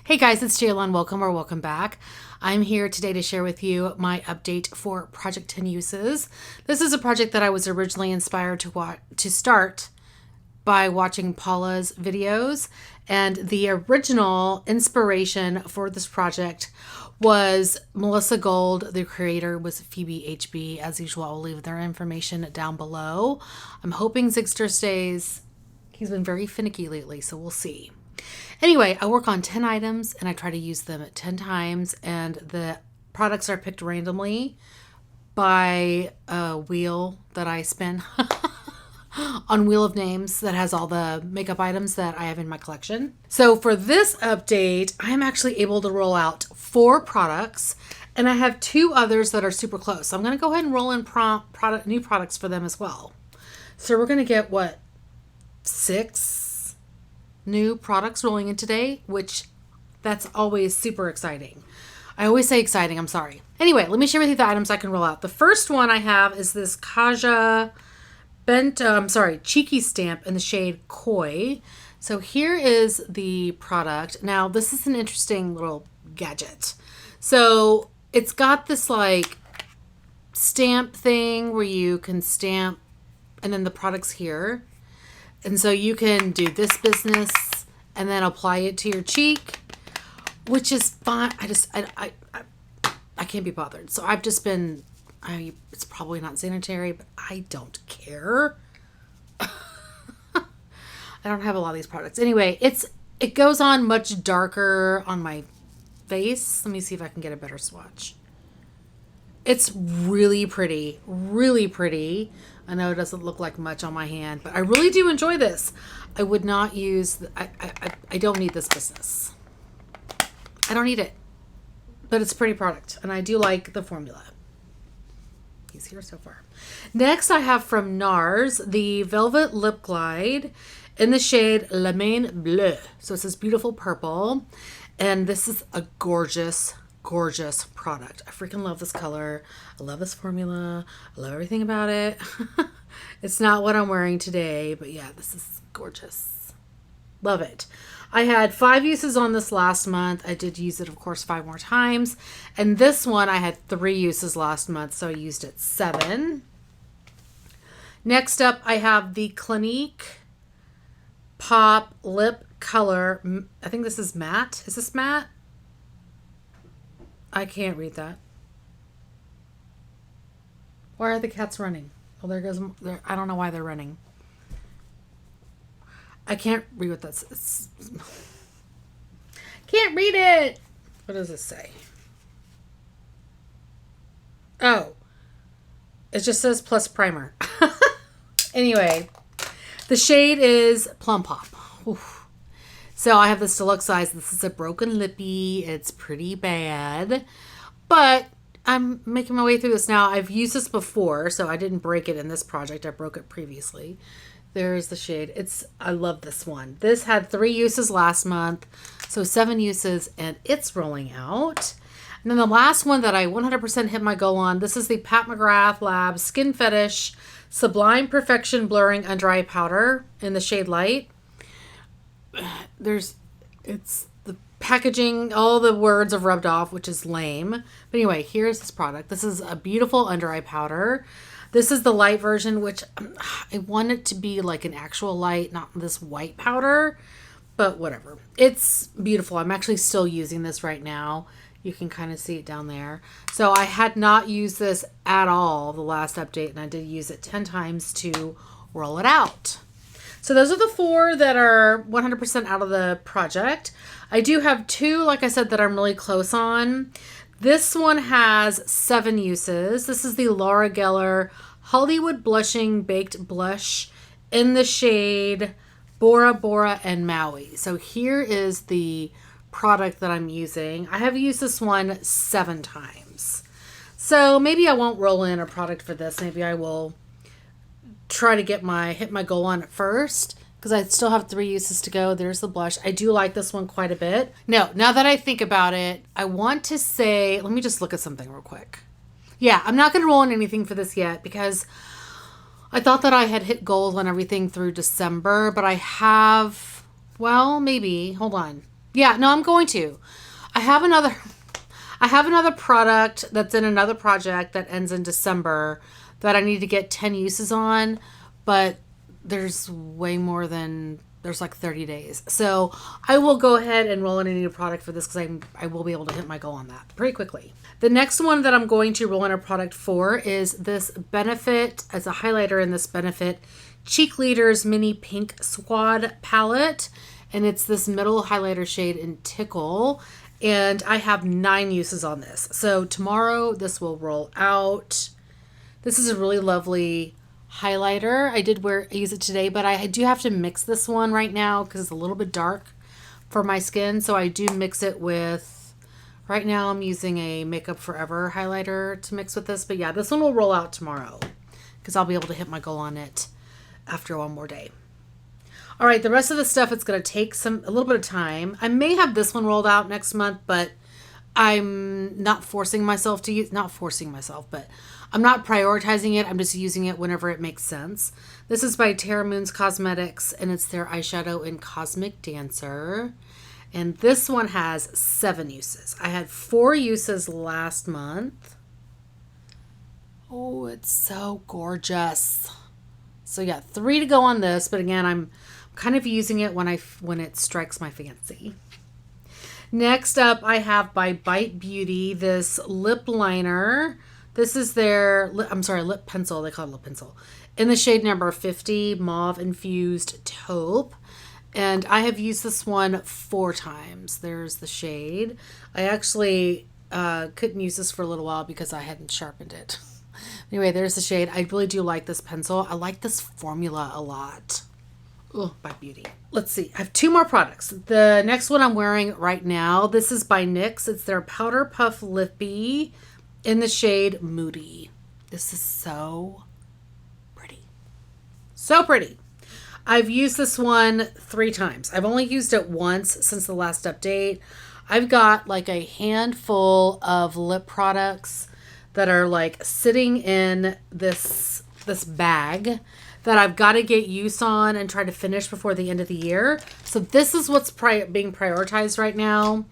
Hey guys, it's Jayla. Welcome back. I'm here today to share with you my update for Project 10 Uses. This is a project that I was originally inspired to start by watching Paula's videos, and the original inspiration for this project was Melissa Gold. The creator was Phoebe HB. As usual, I'll leave their information down below. I'm hoping Zigster stays. He's been very finicky lately, so we'll see. Anyway, I work on 10 items and I try to use them 10 times, and the products are picked randomly by a wheel that I spin on Wheel of Names that has all the makeup items that I have in my collection. So for this update, I'm actually able to roll out 4 products, and I have 2 others that are super close. So I'm going to go ahead and roll in new products for them as well. So we're going to get 6 new products rolling in today, which that's always super exciting. I always say exciting, I'm sorry. Anyway, let me share with you the items I can roll out. The first one I have is this Kaja Cheeky Stamp in the shade Koi. So here is the product. Now, this is an interesting little gadget. So it's got this like stamp thing where you can stamp and then the product's here. And so you can do this business and then apply it to your cheek, which is fine. I can't be bothered. So I've just been, it's probably not sanitary, but I don't care. I don't have a lot of these products. Anyway, it goes on much darker on my face. Let me see if I can get a better swatch. It's really pretty, really pretty. I know it doesn't look like much on my hand, but I really do enjoy this. I would not use, I don't need this business. I don't need it, but it's a pretty product, and I do like the formula. He's here so far. Next, I have from NARS, the Velvet Lip Glide in the shade La Main Bleu. So it's this beautiful purple, and this is a gorgeous product. I freaking love this color. I love this formula. I love everything about it. It's not what I'm wearing today, but yeah, this is gorgeous. Love it. I had 5 uses on this last month. I did use it, of course, 5 more times. And this one, I had 3 uses last month, so I used it 7. Next up, I have the Clinique Pop Lip Color. I think this is matte. Is this matte? I can't read that. Why are the cats running? Oh, there goes. I don't know why they're running. I can't read what that says. Can't read it. What does it say? Oh. It just says plus primer. Anyway, the shade is Plum Pop. Oof. So I have this deluxe size. This is a broken lippy. It's pretty bad, but I'm making my way through this now. I've used this before, so I didn't break it in this project. I broke it previously. There's the shade. I love this one. This had 3 uses last month, so 7 uses, and it's rolling out. And then the last one that I 100% hit my goal on, this is the Pat McGrath Lab Skin Fetish Sublime Perfection Blurring Under Eye Powder in the shade Light. It's the packaging, all the words have rubbed off, which is lame. But anyway, here's this product. This is a beautiful under eye powder. This is the light version, which I want it to be like an actual light, not this white powder, but whatever. It's beautiful. I'm actually still using this right now. You can kind of see it down there. So I had not used this at all the last update, and I did use it 10 times to roll it out. So those are the 4 that are 100% out of the project. I do have 2, like I said, that I'm really close on. This one has 7 uses. This is the Laura Geller Hollywood Blushing Baked Blush in the shade Bora Bora and Maui. So here is the product that I'm using. I have used this one 7 times. So maybe I won't roll in a product for this. Maybe I will try to hit my goal on it first, because I still have 3 uses to go. There's the blush. I do like this one quite a bit. Now that I think about it, I want to say, let me just look at something real quick. Yeah, I'm not going to roll in anything for this yet because I thought that I had hit goals on everything through December, but I have, well, maybe, hold on. Yeah, no, I'm going to. I have another I have another product that's in another project that ends in December that I need to get 10 uses on, but there's way more than there's like 30 days. So I will go ahead and roll in a new product for this because I will be able to hit my goal on that pretty quickly. The next one that I'm going to roll in a product for is this Benefit, as a highlighter in this Benefit Cheek Leaders Mini Pink Squad palette. And it's this middle highlighter shade in Tickle. And I have 9 uses on this. So tomorrow this will roll out. This is a really lovely highlighter. I use it today, but I do have to mix this one right now because it's a little bit dark for my skin. So I do mix it with, right now I'm using a Makeup Forever highlighter to mix with this. But yeah, this one will roll out tomorrow because I'll be able to hit my goal on it after one more day. All right, the rest of the stuff, it's going to take a little bit of time. I may have this one rolled out next month, but I'm not forcing myself to use, not forcing myself, but I'm not prioritizing it. I'm just using it whenever it makes sense. This is by Terra Moons Cosmetics, and it's their eyeshadow in Cosmic Dancer. And this one has 7 uses. I had 4 uses last month. Oh, it's so gorgeous. So yeah, 3 to go on this, but again, I'm kind of using it when it strikes my fancy. Next up, I have by Bite Beauty this lip liner. This is their lip pencil. They call it lip pencil in the shade number 50 Mauve Infused Taupe. And I have used this one 4 times. There's the shade. I actually couldn't use this for a little while because I hadn't sharpened it. Anyway, there's the shade. I really do like this pencil. I like this formula a lot. Oh, by Beauty. Let's see. I have 2 more products. The next one I'm wearing right now, this is by NYX. It's their Powder Puff Lippy in the shade Moody. This is so pretty. So pretty. I've used this one 3 times. I've only used it once since the last update. I've got like a handful of lip products that are like sitting in this bag that I've got to get use on and try to finish before the end of the year. So this is what's being prioritized right now.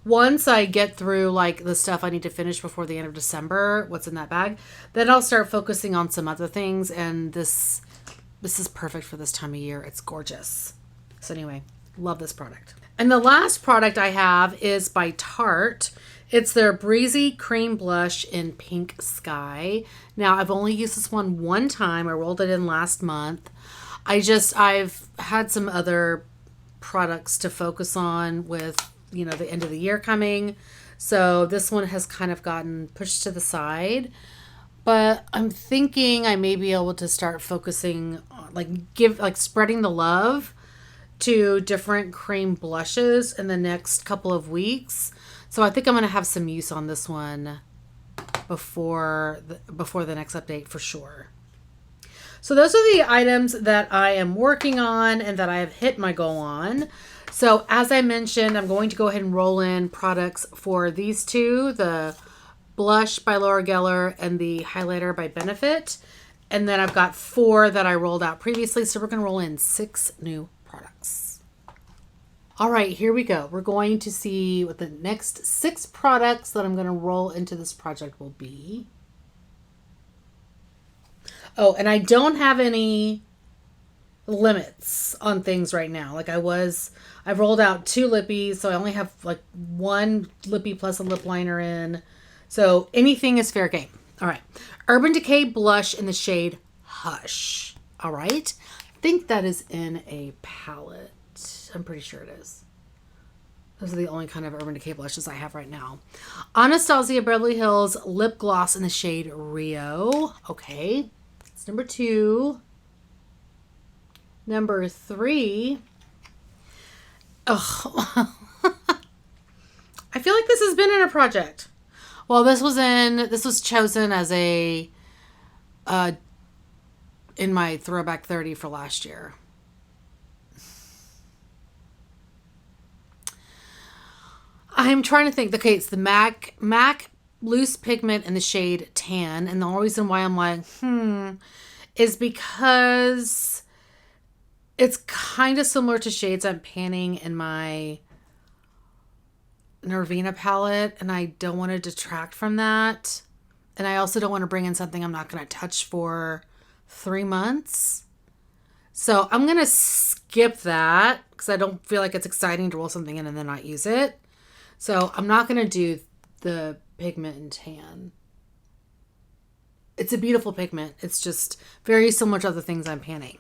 Once I get through like the stuff I need to finish before the end of December, what's in that bag, then I'll start focusing on some other things. And this is perfect for this time of year. It's gorgeous. So anyway, love this product. And the last product I have is by Tarte. It's their Breezy Cream Blush in Pink Sky. Now, I've only used this one time. I rolled it in last month. I've had some other products to focus on with, the end of the year coming. So this one has kind of gotten pushed to the side. But I'm thinking I may be able to start focusing on, spreading the love to different cream blushes in the next couple of weeks. So I think I'm going to have some use on this one before the next update for sure. So those are the items that I am working on and that I have hit my goal on. So as I mentioned, I'm going to go ahead and roll in products for these 2, the blush by Laura Geller and the highlighter by Benefit. And then I've got 4 that I rolled out previously. So we're going to roll in 6 new products. All right, here we go. We're going to see what the next 6 products that I'm going to roll into this project will be. Oh, and I don't have any limits on things right now. I've rolled out 2 lippies, so I only have 1 lippy plus a lip liner in. So anything is fair game. All right. Urban Decay blush in the shade Hush. All right. I think that is in a palette. I'm pretty sure it is. Those are the only kind of Urban Decay blushes I have right now. Anastasia Beverly Hills lip gloss in the shade Rio. Okay. It's number 2. Number 3. Oh, I feel like this has been in a project. Well, this was chosen as a in my throwback 30 for last year. I'm trying to think. Okay, it's the MAC Loose Pigment in the shade Tan. And the only reason why I'm like, is because it's kind of similar to shades I'm panning in my Nervina palette, and I don't want to detract from that. And I also don't want to bring in something I'm not going to touch for 3 months. So I'm going to skip that because I don't feel like it's exciting to roll something in and then not use it. So I'm not going to do the pigment in tan. It's a beautiful pigment. It's just very similar to other things I'm panning.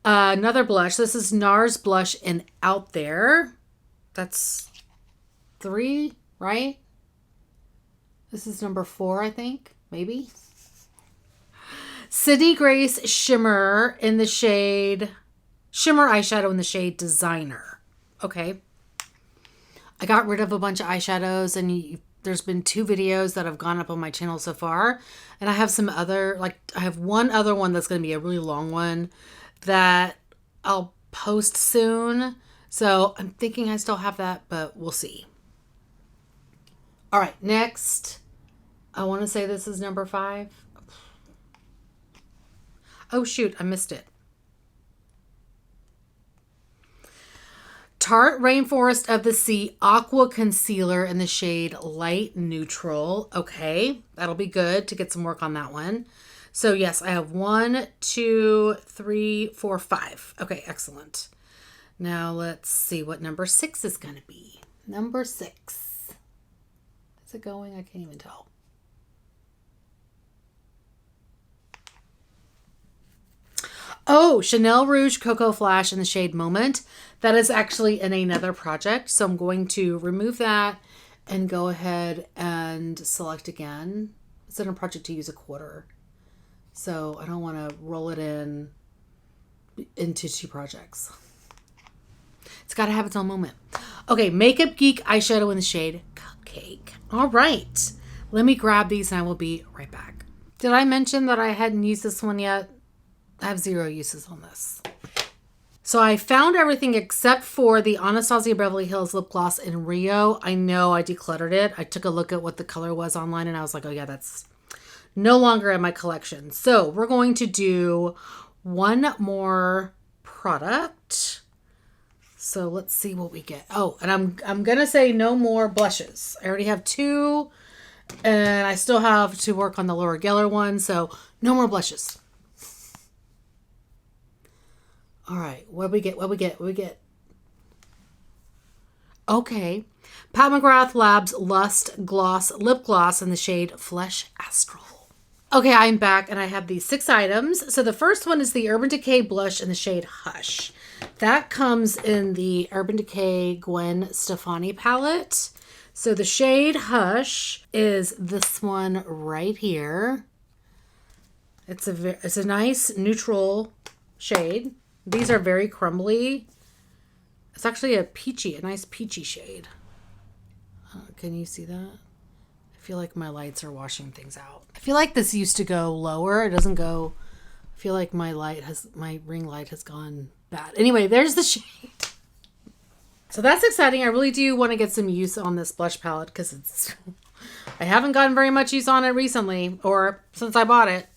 Another blush. This is NARS blush in Out There. That's 3, right? This is number 4, I think. Maybe. Sydney Grace Shimmer in the shade... Shimmer eyeshadow in the shade Designer. Okay. I got rid of a bunch of eyeshadows, and there's been 2 videos that have gone up on my channel so far. And I have some other... I have one other one that's going to be a really long one that I'll post soon. So I'm thinking I still have that, but we'll see. All right, next. I want to say this is number 5. Oh, shoot, I missed it. Tarte Rainforest of the Sea Aqua Concealer in the shade Light Neutral. Okay, that'll be good to get some work on that one. So yes, I have 1, 2, 3, 4, 5. Okay, excellent. Now let's see what number 6 is going to be. Number 6. Is it going? I can't even tell. Oh, Chanel Rouge Cocoa Flash in the shade Moment. That is actually in another project. So I'm going to remove that and go ahead and select again. It's in a project to use a quarter. So I don't want to roll it into 2 projects. It's got to have its own moment. Okay, Makeup Geek eyeshadow in the shade Cupcake. All right. Let me grab these and I will be right back. Did I mention that I hadn't used this one yet? I have 0 uses on this. So I found everything except for the Anastasia Beverly Hills lip gloss in Rio. I know I decluttered it. I took a look at what the color was online and I was like, oh yeah, that's no longer in my collection. So we're going to do one more product. So let's see what we get. Oh, and I'm going to say no more blushes. I already have 2 and I still have to work on the Laura Geller one. So no more blushes. All right, what we get? Okay, Pat McGrath Labs Lust Gloss Lip Gloss in the shade Flesh Astral. Okay, I'm back and I have these 6 items. So the first one is the Urban Decay blush in the shade Hush. That comes in the Urban Decay Gwen Stefani palette. So the shade Hush is this one right here. It's a nice neutral shade. These are very crumbly. It's actually a nice peachy shade. Can you see that? I feel like my lights are washing things out. I feel like this used to go lower. It doesn't go. I feel like my ring light has gone bad. Anyway, there's the shade. So that's exciting. I really do want to get some use on this blush palette because I haven't gotten very much use on it recently or since I bought it.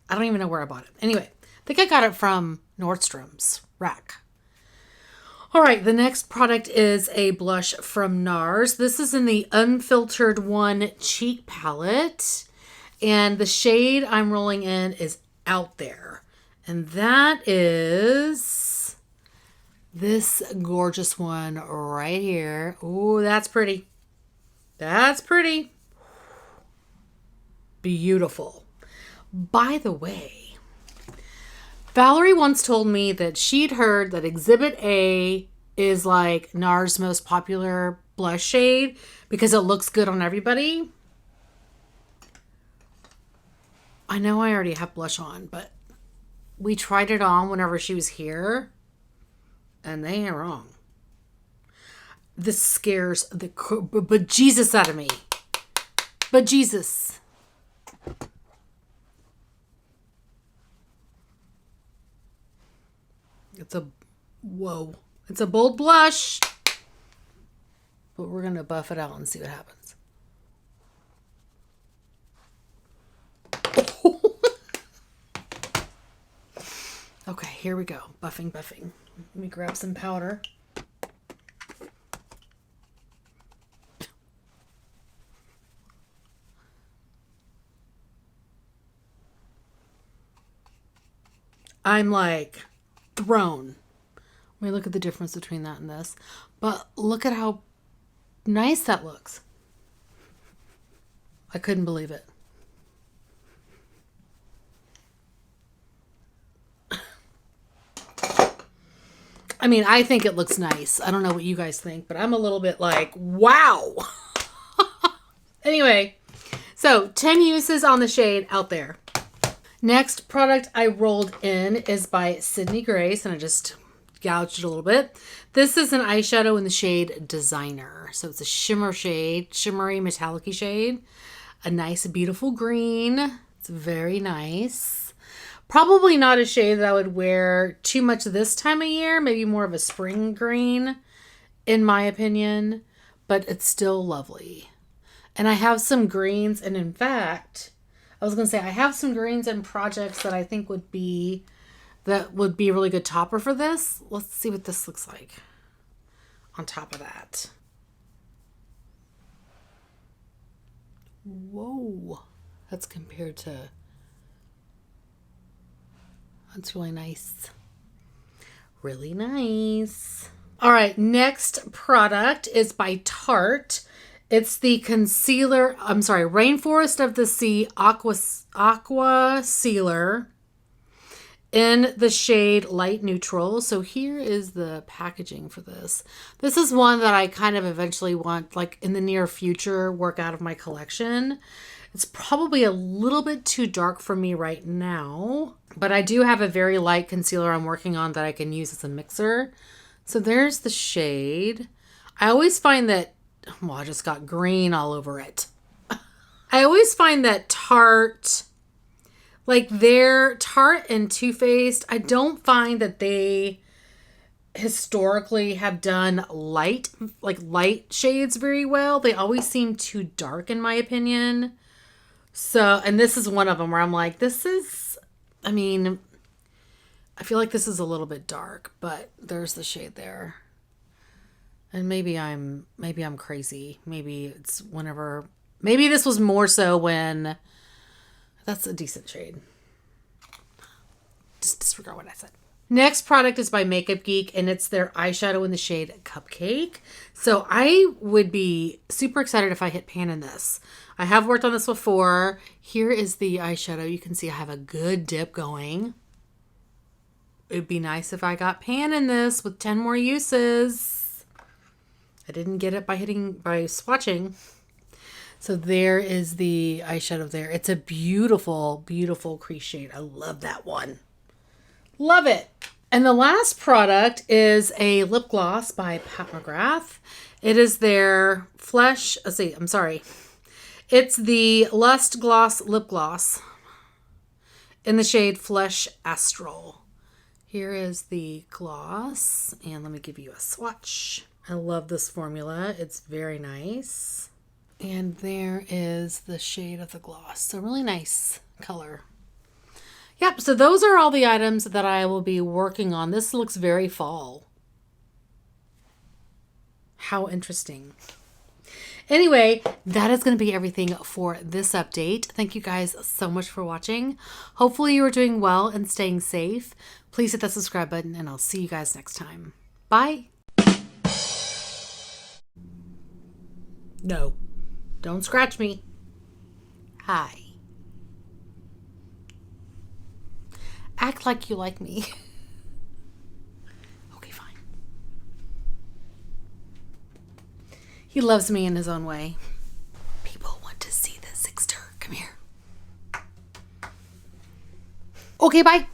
I don't even know where I bought it. Anyway. I think I got it from Nordstrom's rack. All right, the next product is a blush from NARS. This is in the Unfiltered One Cheek Palette. And the shade I'm rolling in is Out There. And that is this gorgeous one right here. Ooh, that's pretty. That's pretty. Beautiful. By the way, Valerie once told me that she'd heard that Exhibit A is like NARS' most popular blush shade because it looks good on everybody. I know I already have blush on, but we tried it on whenever she was here and they ain't wrong. This scares the bejesus out of me. Bejesus. It's a bold blush, but we're going to buff it out and see what happens. Okay, here we go. Buffing. Let me grab some powder. I'm like thrown. Let me look at the difference between that and this. But look at how nice that looks. I couldn't believe it. I mean, I think it looks nice. I don't know what you guys think, but I'm a little bit like, wow. Anyway, so 10 uses on the shade Out There. Next product I rolled in is by Sydney Grace, and I just gouged it a little bit. This is an eyeshadow in the shade Designer. So it's a shimmer shade, shimmery metallic-y shade. A nice, beautiful green. It's very nice. Probably not a shade that I would wear too much this time of year. Maybe more of a spring green, in my opinion. But it's still lovely. And I have some greens. And in fact, I was going to say, I have some greens and projects that I think would be a really good topper for this. Let's see what this looks like on top of that. Whoa. That's compared to... That's really nice. Really nice. All right, next product is by Tarte. It's the concealer, Rainforest of the Sea Aqua Sealer in the shade Light Neutral. So here is the packaging for this. This is one that I kind of eventually want, like in the near future, work out of my collection. It's probably a little bit too dark for me right now, but I do have a very light concealer I'm working on that I can use as a mixer. So there's the shade. I always find that, well, I just got green all over it. I always find that Tarte, like their Tarte and Too Faced, I don't find that they historically have done light shades very well. They always seem too dark in my opinion. So, and this is one of them where I'm like, I feel like this is a little bit dark, but there's the shade there. And maybe I'm crazy. Maybe this was more so when, that's a decent shade. Just disregard what I said. Next product is by Makeup Geek, and it's their eyeshadow in the shade Cupcake. So I would be super excited if I hit pan in this. I have worked on this before. Here is the eyeshadow. You can see I have a good dip going. It'd be nice if I got pan in this with 10 more uses. I didn't get it by swatching. So there is the eyeshadow there. It's a beautiful, beautiful crease shade. I love that one. Love it. And the last product is a lip gloss by Pat McGrath. It is their It's the Lust Gloss Lip Gloss in the shade Flesh Astral. Here is the gloss, and let me give you a swatch. I love this formula. It's very nice. And there is the shade of the gloss. So really nice color. Yep, so those are all the items that I will be working on. This looks very fall. How interesting. Anyway, that is going to be everything for this update. Thank you guys so much for watching. Hopefully you are doing well and staying safe. Please hit that subscribe button, and I'll see you guys next time. Bye. No, don't scratch me. Hi. Act like you like me. Okay, fine. He loves me in his own way. People want to see the Sixter. Come here. Okay, bye.